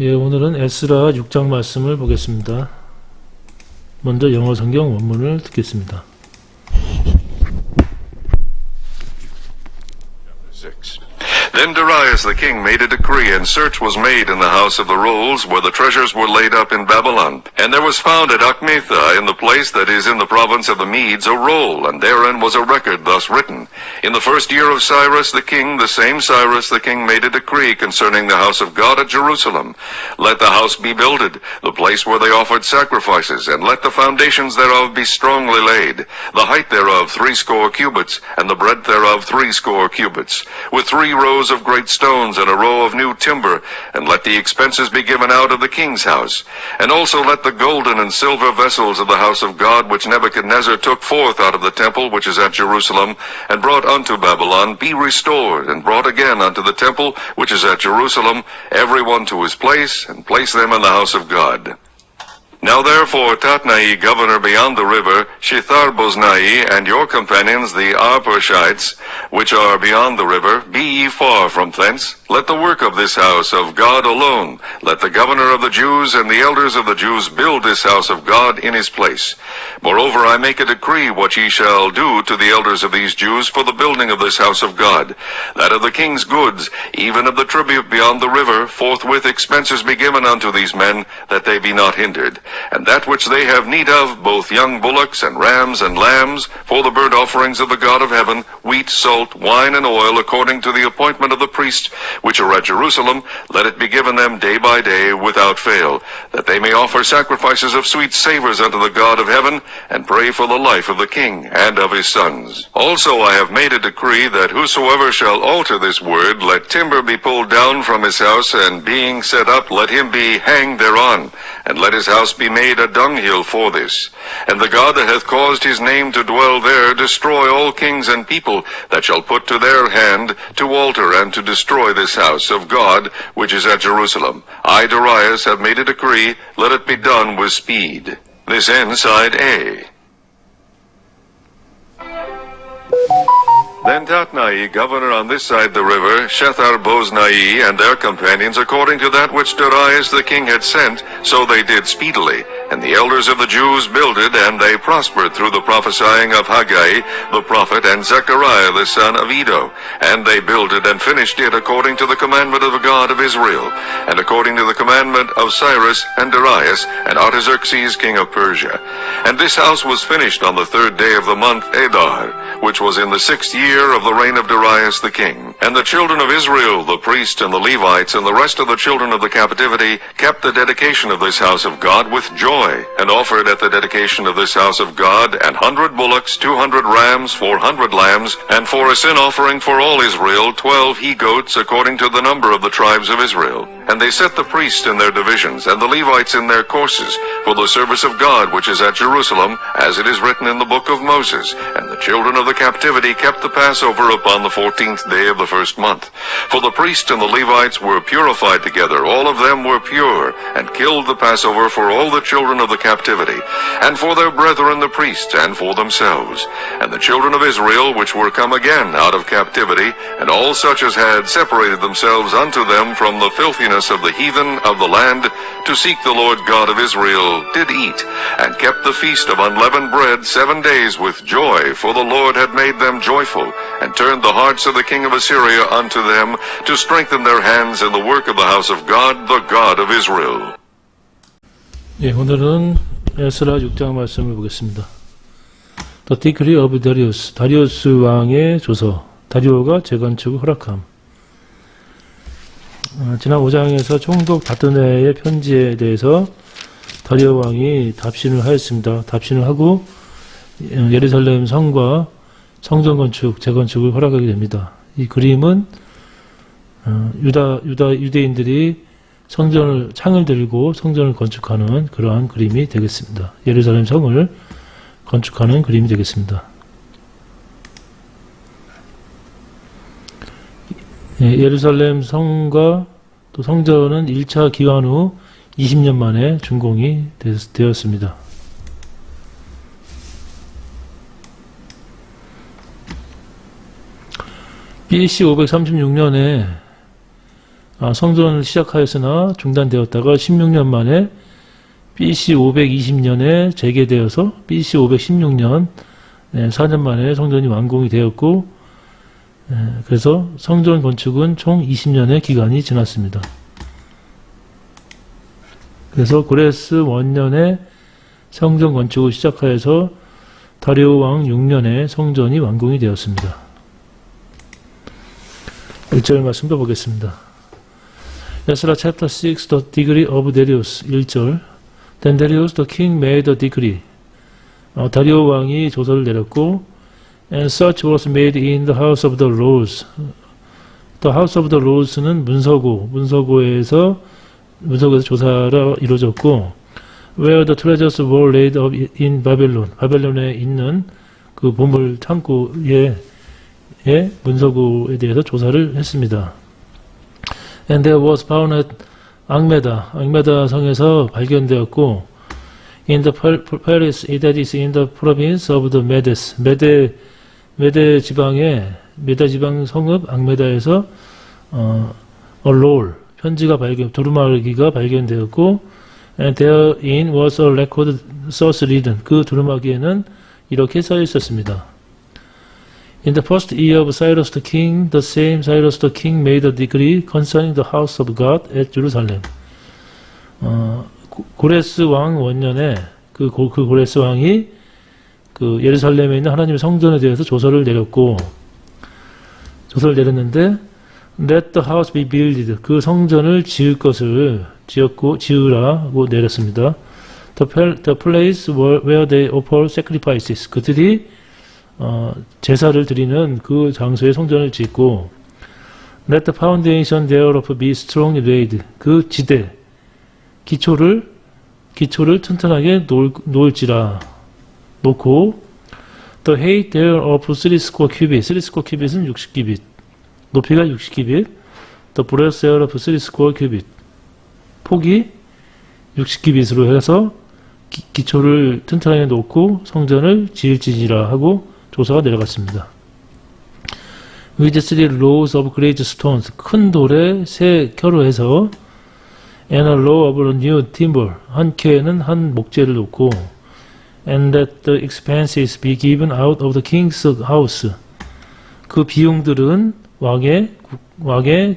예, 오늘은 에스라 6장 말씀을 보겠습니다. 먼저 영어 성경 원문을 듣겠습니다. 6. Then Darius the king made a decree, and search was made in the house of the rolls, where the treasures were laid up in Babylon. And there was found at Achmetha, in the place that is in the province of the Medes, a roll, and therein was a record thus written. In the first year of Cyrus the king, the same Cyrus the king made a decree concerning the house of God at Jerusalem. Let the house be builded, the place where they offered sacrifices, and let the foundations thereof be strongly laid, the height thereof 60 cubits, and the breadth thereof 60 cubits, with 3 rows of great stones and a row of new timber, and let the expenses be given out of the king's house. And also let the golden and silver vessels of the house of God, which Nebuchadnezzar took forth out of the temple which is at Jerusalem, and brought unto Babylon, be restored, and brought again unto the temple which is at Jerusalem, every one to his place, and place them in the house of God. Now therefore Tatnai, governor beyond the river, Shethar-boznai, and your companions the Arpachshites, which are beyond the river, be ye far from thence. Let the work of this house of God alone, let the governor of the Jews and the elders of the Jews build this house of God in his place. Moreover, I make a decree what ye shall do to the elders of these Jews for the building of this house of God, that of the king's goods, even of the tribute beyond the river, forthwith expenses be given unto these men, that they be not hindered. And that which they have need of, both young bullocks and rams and lambs, for the burnt offerings of the God of heaven, wheat, salt, wine, and oil, according to the appointment of the priests which are at Jerusalem, let it be given them day by day without fail, that they may offer sacrifices of sweet savors unto the God of heaven, and pray for the life of the king and of his sons. Also I have made a decree that whosoever shall alter this word, let timber be pulled down from his house, and being set up, let him be hanged thereon, and let his house be made a dunghill for this. And the God that hath caused his name to dwell there, destroy all kings and people that shall put to their hand to alter and to destroy this house of God which is at Jerusalem. I, Darius, have made a decree, let it be done with speed. This ends side A. Then Tatnai, governor on this side the river, Shethar-boznai, and their companions, according to that which Darius the king had sent, so they did speedily. And the elders of the Jews builded, and they prospered through the prophesying of Haggai the prophet, and Zechariah the son of Iddo. And they builded and finished it according to the commandment of the God of Israel, and according to the commandment of Cyrus and Darius, and Artaxerxes king of Persia. And this house was finished on the 3rd day of the month Adar, which was in the 6th year of the reign of Darius the king. And the children of Israel, the priests and the Levites, and the rest of the children of the captivity, kept the dedication of this house of God with joy, and offered at the dedication of this house of God 100 bullocks, 200 rams, 400 lambs, and for a sin offering for all Israel 12 he-goats, according to the number of the tribes of Israel. And they set the priests in their divisions, and the Levites in their courses, for the service of God which is at Jerusalem, as it is written in the book of Moses. And the children of the captivity kept the Passover upon the 14th day of the 1st month. For the priests and the Levites were purified together, all of them were pure, and killed the Passover for all the children of the captivity, and for their brethren the priests, and for themselves. And the children of Israel, which were come again out of captivity, and all such as had separated themselves unto them from the filthiness of the heathen of the land, to seek the Lord God of Israel, did eat, and kept the feast of unleavened bread 7 days with joy, for the Lord had made them joyful, and turned the hearts of the king of Assyria unto them, to strengthen their hands in the work of the house of God, the God of Israel. 예, 오늘은 에스라 6장 말씀을 보겠습니다. The Decree of Darius, 다리우스 왕의 조서, 다리오가 재건축을 허락함. 지난 5장에서 총독 다드네의 편지에 대해서 다리오 왕이 답신을 하였습니다. 답신을 하고 예루살렘 성과 성전 건축, 재건축을 허락하게 됩니다. 이 그림은 유대인들이 창을 들고 성전을 건축하는 그러한 그림이 되겠습니다. 예루살렘 성을 건축하는 그림이 되겠습니다. 예루살렘 성과 또 성전은 1차 기환 후 20년 만에 준공이 되었습니다. BC 536년에 성전을 시작하였으나 중단되었다가 16년 만에 BC 520년에 재개되어서 BC 516년 4년 만에 성전이 완공이 되었고, 그래서 성전 건축은 총 20년의 기간이 지났습니다. 그래서 고레스 원년에 성전 건축을 시작하여서 다리오 왕 6년에 성전이 완공이 되었습니다. 1절 말씀도 보겠습니다. 에스라 chapter 6 the degree of Darius 1절 Then Darius the king made a decree. 다리오 왕이 조서를 내렸고 And such was made in the house of the Lords. The house of the Lords는 문서고에서 조사가 이루어졌고 Where the treasures were laid up in Babylon. 바벨론에 있는 그 보물 창고의 문서고에 대해서 조사를 했습니다. And there was found at 앙메다 성에서 발견되었고 in the palace that is in the province of the Medes. 메데 지방 성읍 앙메다에서 a roll 편지가 두루마기가 발견되었고 and therein was a record thus written. 그 두루마기에는 이렇게 써 있었습니다. In the first year of Cyrus the king, the same Cyrus the king made a decree concerning the house of God at Jerusalem. 고레스 왕 원년에 그 고레스 왕이 그 예루살렘에 있는 하나님의 성전에 대해서 조서를 내렸는데 Let the house be builded. 그 성전을 지으라고 내렸습니다. The place where they offer sacrifices. 그들이 제사를 드리는 그 장소에 성전을 짓고 Let the foundation thereof be strongly laid. 그 기초를 튼튼하게 놓고 The height thereof 30 cubit. 30 cubit은 60기빗. 높이가 60기빗. The breadth thereof 30 cubit. 폭이 60기빗으로 해서 기초를 튼튼하게 놓고 성전을 지을지니라 하고 조사가 내려갔습니다. With three rows of great stones. 큰 돌에 세 켜로 해서 and a row of new timber. 한 켜에는 한 목재를 놓고 and that the expenses be given out of the king's house. 그 비용들은 왕의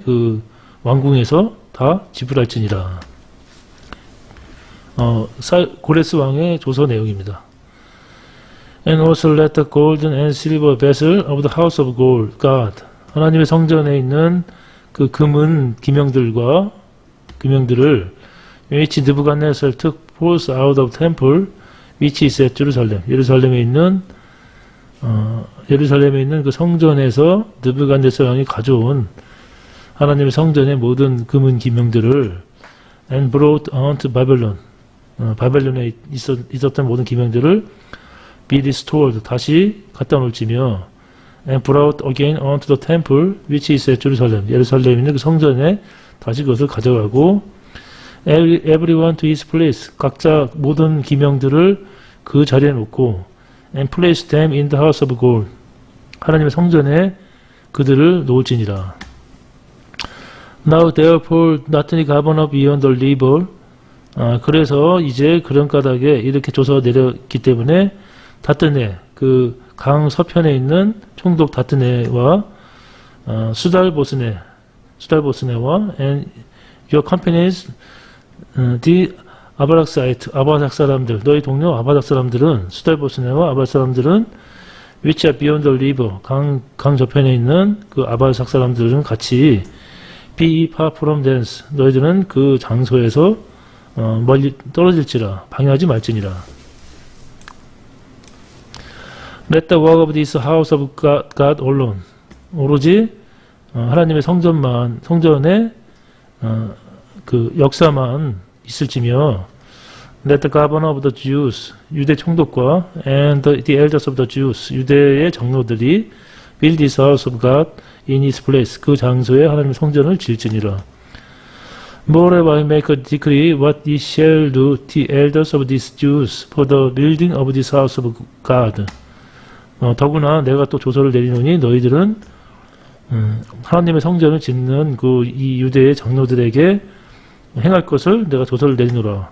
그 왕궁에서 다 지불할지니라. 고레스 왕의 조서 내용입니다. And also let the golden and silver vessel of the house of God. 하나님의 성전에 있는 그 금은 기명들을 which Nebuchadnezzar took forth out of temple which is at Jerusalem. 예루살렘에 있는 그 성전에서 느부갓네살 왕이 가져온 하나님의 성전의 모든 금은 기명들을 and brought unto Babylon. 바벨론에 있었던 모든 기명들을 be restored. 다시 갖다 놓을지며 and brought again unto the temple which is at Jerusalem. 예루살렘에 있는 그 성전에 다시 그것을 가져가고 everyone to his place. 각자 모든 기명들을 그 자리에 놓고 and place them in the house of gold. 하나님의 성전에 그들을 놓을지니라. Now therefore Nathani governor beyond the river. 그래서 이제 그런 까닭에 이렇게 조서가 내렸기 때문에 다뜨네, 그 강 서편에 있는 총독 다뜨네와 수달보스네와 and your companies the 아바락 사람들, 너희 동료 아바락 사람들은 수달보스네와 아바락 사람들은 which are beyond the river, 강 저편에 있는 그 아바락 사람들은 같이 be far from thence, 너희들은 그 장소에서 멀리 떨어질지라, 방해하지 말지니라. Let the work of this house of God alone. 오로지 하나님의 성전의 그 역사만 있을지며 Let the governor of the Jews, 유대 총독과 and the elders of the Jews, 유대의 장로들이 build this house of God in his place. 그 장소에 하나님의 성전을 지을지니라. Moreover, I make a decree what ye shall do the elders of these Jews for the building of this house of God. 더구나 내가 또 조서를 내리노니 너희들은 하나님의 성전을 짓는 그 이 유대의 장로들에게 행할 것을 내가 조서를 내리노라.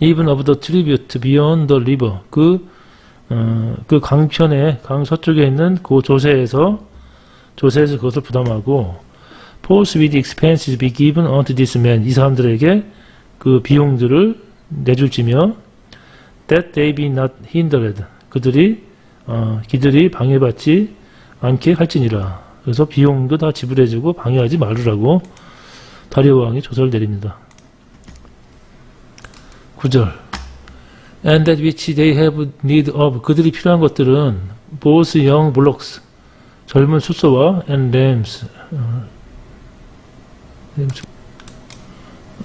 Even of the tribute beyond the river. 그 강편에, 강 서쪽에 있는 그 조세에서 그것을 부담하고, force with expenses be given unto this man. 이 사람들에게 그 비용들을 내줄지며, that they be not hindered. 그들이 방해받지 않게 할지니라. 그래서 비용도 다 지불해주고 방해하지 말으라고 다리오 왕이 조서를 내립니다. 9절. And that which they have need of. 그들이 필요한 것들은 both young bullocks. 젊은 숫소와 and lambs.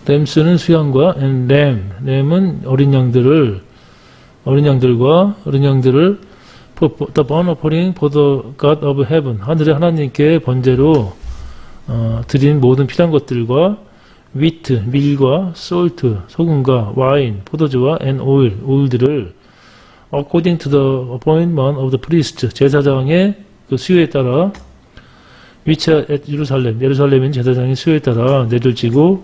lambs는 수양과 and lamb은 어린 양들을 for the burnt offering for the God of heaven. 하늘의 하나님께 번제로 드린 모든 필요한 것들과 wheat, 밀과 salt, 소금과 와인, 포도주와 and oil들을 according to the appointment of the priest, 제사장의 그 수요에 따라 which at 예루살렘인 제사장의 수요에 따라 내줄지고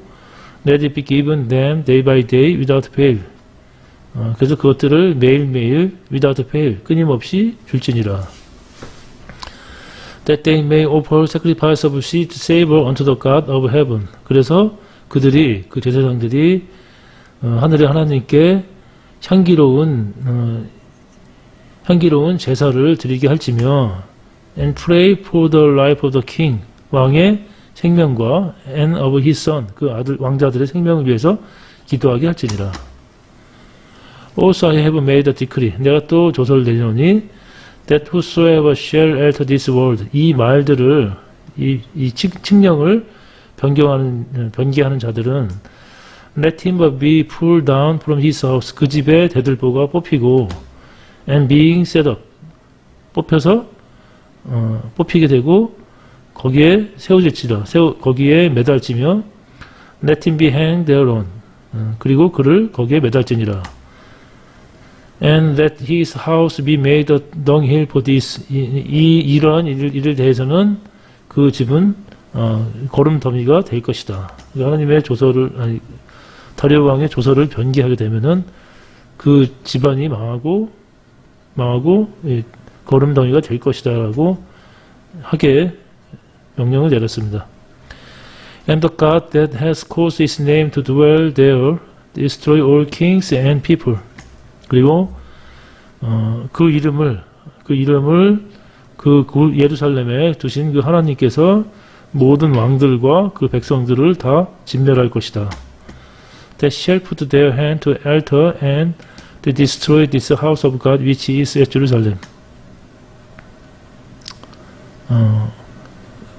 let it be given them day by day without fail. 그래서 그것들을 매일매일 without fail, 끊임없이 줄지니라. That they may offer sacrifice of sweet savor unto the God of heaven. 그래서 그 제사장들이 하늘의 하나님께 향기로운 제사를 드리게 할지며 and pray for the life of the king. 왕의 생명과 and of his son. 그 왕자들의 생명을 위해서 기도하게 할지니라. Also I have made a decree. 내가 또 조서를 내리노니 that whosoever shall enter this world. 이 말들을 이 칙령을 변개하는 자들은 let him be pulled down from his house. 그 집에 대들보가 뽑히고 and being set up. 뽑히게 되고 거기에 세워질지라. 거기에 매달지며 let him be hanged thereon. 그리고 그를 거기에 매달지니라. And that his house be made a dunghill for this. 이러한 일에 대해서는 그 집은 거름더미가 될 것이다. 하나님의 다리오 왕의 조서를 변개하게 되면은 그 집안이 망하고 거름더미가 될 것이다라고 하게 명령을 내렸습니다. And the God that has caused his name to dwell there destroy all kings and people. 그리고 그 이름을 예루살렘에 두신 그 하나님께서 모든 왕들과 그 백성들을 다 진멸할 것이다. That shall put their hand to alter and to destroy this house of God which is at Jerusalem.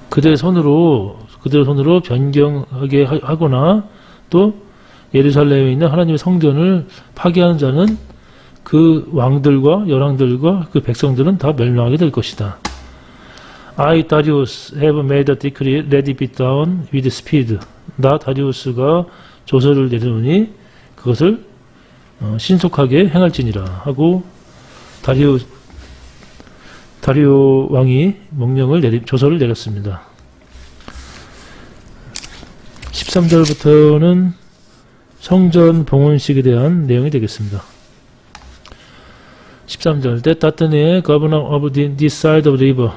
그들의 손으로 변경하게 하거나 또 예루살렘에 있는 하나님의 성전을 파괴하는 자는 그 왕들과 열왕들과 그 백성들은 다 멸망하게 될 것이다. I, Darius, have made a decree, let it be done with speed. 나 다리우스가 조서를 내리노니 그것을 신속하게 행할지니라 하고 다리오 왕이 조서를 내렸습니다. 13절부터는 성전 봉헌식에 대한 내용이 되겠습니다. 13절 That 다트네의 governor of this side of the river.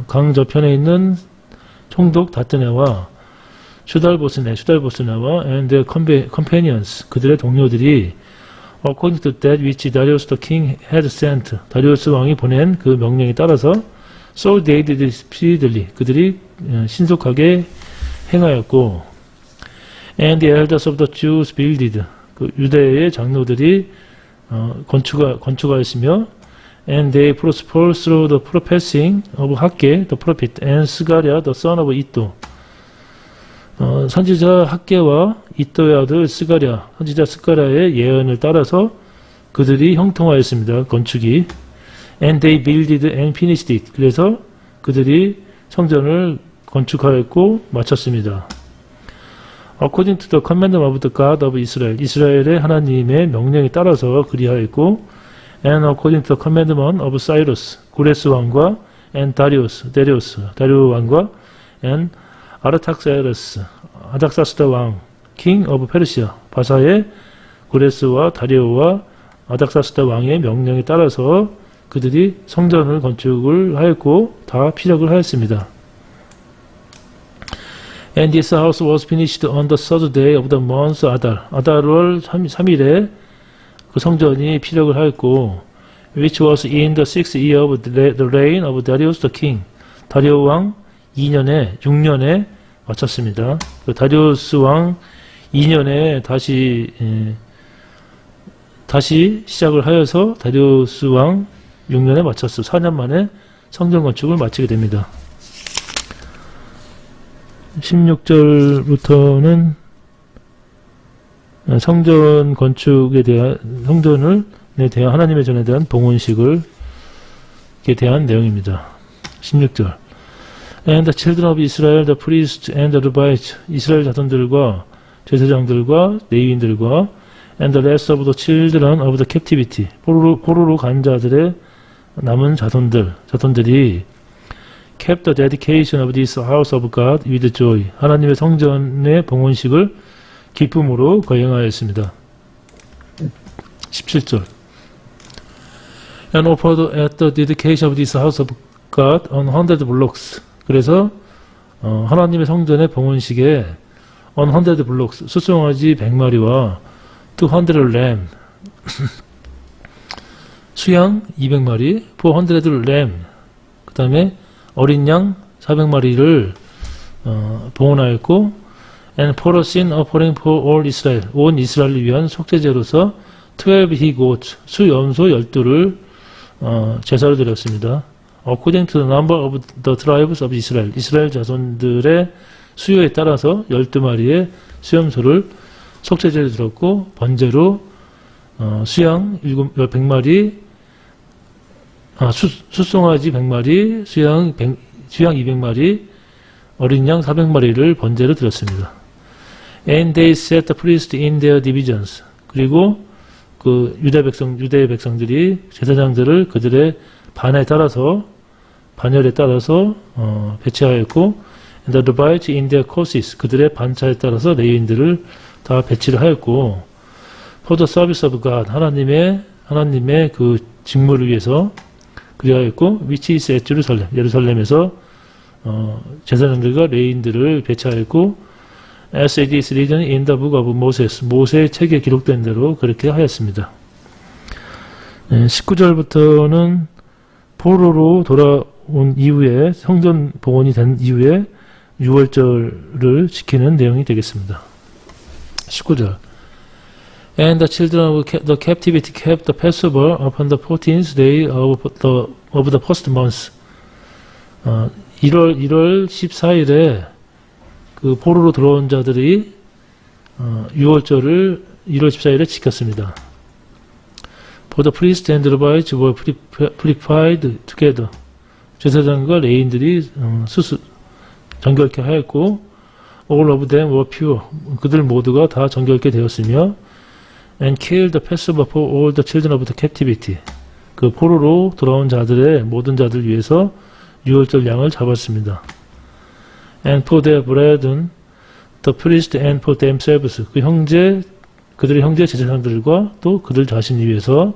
강 저편에 있는 총독 다트네와 슈달보스네와 and their companions. 그들의 동료들이 according to that which Darius the king had sent. 다리우스 왕이 보낸 그 명령에 따라서 so they did speedily. 그들이 신속하게 행하였고 and the elders of the Jews builded. 그 유대의 장로들이 건축하였으며 and they prospered through the professing of 학계 the prophet and 스가랴 the son of Iddo. 선지자 학계와 이또의 아들 선지자 스가랴의 예언을 따라서 그들이 형통하였습니다. 건축이 and they builded and finished it. 그래서 그들이 성전을 건축하였고 마쳤습니다. According to the commandment of the God of Israel. 이스라엘의 하나님의 명령에 따라서 그리하였고 and according to the commandment of Cyrus. 고레스 왕과 and 다리오스 왕과 and 아르탁세르스 아닥사스다 왕 king of 페르시아 바사의 고레스와 다리오와 아닥사스다 왕의 명령에 따라서 그들이 성전을 건축을 하였고 다 피력을 하였습니다. And this house was finished on the third day of the month 아달월 3일에 그 성전이 피력을 하였고 which was in the 6th year of the reign of Darius the king 다리오 왕 6년에 마쳤습니다. 그 다리우스 왕 2년에 다시 시작을 하여서 다리우스 왕 6년에 마쳤어. 4년 만에 성전 건축을 마치게 됩니다. 16절부터는 성전 건축에 대한 성전에 대한 하나님의 전에 대한 봉헌식을 대한 내용입니다. 16절 And the children of Israel, the priests and the Levites 이스라엘 자손들과 제사장들과 레위인들과 and the rest of the children of the captivity 포로로 간 자들의 남은 자손들이 kept the dedication of this house of God with joy 하나님의 성전의 봉헌식을 기쁨으로 거행하였습니다. 17절 And offered at the dedication of this house of God 100 blocks 그래서 하나님의 성전의 봉헌식에 100 blocks 수송아지 100마리와 200 lamb 수양 200마리 400 lamb 그 다음에 어린 양 400마리를 봉헌하였고 and for a sin offering for all Israel 온 이스라엘을 위한 속죄제로서 12 he goats 수염소 12를 제사를 드렸습니다. According to the number of the tribes of Israel 이스라엘 자손들의 수요에 따라서 12마리의 수염소를 속죄제를 드렸고 번제로 수양 100마리 수송아지 100마리 수양 200마리 어린 양 400마리를 번제로 드렸습니다. And they set the priest in their divisions 그리고 그 유대 백성들이 제사장들을 그들의 반열에 따라서 배치하였고 and the Levites in their courses 그들의 반차에 따라서 레위인들을 다 배치를 하였고 for the service of God 하나님의 그 직무를 위해서 그리하였고 which is at 예루살렘에서 제사장들과 레위인들을 배치하였고 as it is written in the book of Moses 모세의 책에 기록된 대로 그렇게 하였습니다. 19절부터는 포로로 돌아온 이후에 성전 봉헌이 된 이후에 6월절을 지키는 내용이 되겠습니다. 19절 And the children of the captivity kept the Passover upon the 14th day of the first month. 1월 14일에 그 포로로 들어온 자들이 6월절을 1월 14일에 지켰습니다. For the priests and the Levites were purified together. 제사장과 레인들이 정결케 하였고 all of them were pure. 그들 모두가 다 정결케 되었으며 and killed the Passover for all the children of the captivity. 그 포로로 돌아온 자들의 모든 자들 위해서 6월절 양을 잡았습니다. And for their brethren, the priest and for themselves. 그들의 형제 제사장들과 또 그들 자신을 위해서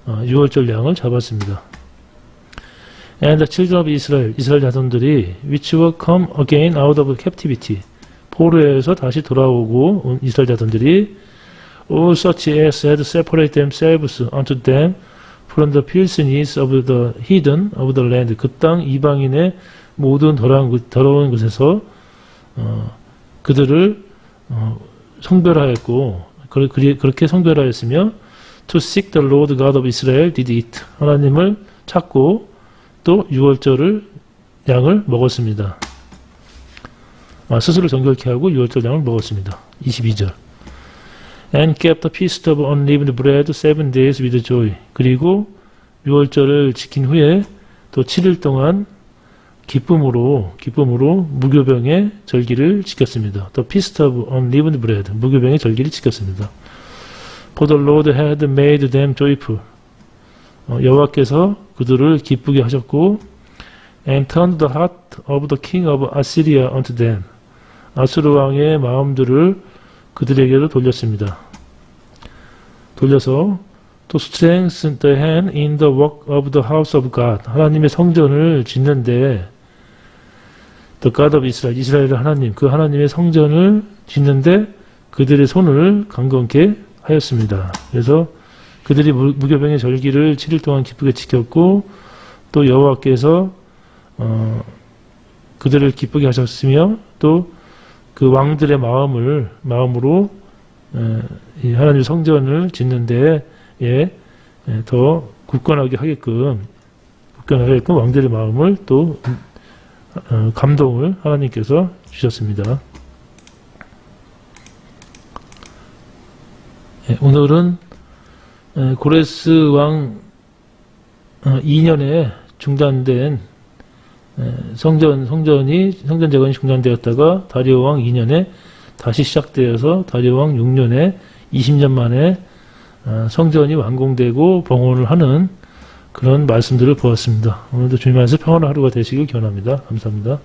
6월절 양을 잡았습니다. And the children of Israel, 이스라엘 자손들이 which were come again out of captivity. 포로에서 다시 돌아오고 온 이스라엘 자손들이 all such as had separated themselves unto them from the filthiness of the heathen of the land. 그 땅 이방인의 모든 더러운 곳에서 그들을 성별하였고 그렇게 성별하였으며 to seek the Lord God of Israel did it. 하나님을 찾고 또 6월절을 양을 먹었습니다. 스스로 정결케 하고 6월절 양을 먹었습니다. 22절 And kept the feast of unleavened bread 7 days with joy. 그리고 6월절을 지킨 후에 또 7일 동안 기쁨으로 무교병의 절기를 지켰습니다. The feast of unleavened bread. 무교병의 절기를 지켰습니다. For the Lord had made them joyful. 여호와께서 그들을 기쁘게 하셨고 and turned the heart of the king of Assyria unto them. 아수르 왕의 마음들을 그들에게로 돌렸습니다. 돌려서 to strengthen the hand in the work of the house of God. 하나님의 성전을 짓는데 the God of Israel, 이스라엘의 하나님, 그 하나님의 성전을 짓는데 그들의 손을 강건케 하였습니다. 그래서 그들이 무교병의 절기를 7일 동안 기쁘게 지켰고 또 여호와께서 그들을 기쁘게 하셨으며 또 그 왕들의 마음으로 이 하나님 성전을 짓는 데에 더 굳건하게 하게끔 왕들의 마음을 또 감동을 하나님께서 주셨습니다. 오늘은 고레스 왕 2년에 중단된 성전 재건이 중단되었다가 다리오 왕 2년에 다시 시작되어서 다리오 왕 6년에 20년 만에 성전이 완공되고 봉헌을 하는 그런 말씀들을 보았습니다. 오늘도 주님 안에서 평안한 하루가 되시길 기원합니다. 감사합니다.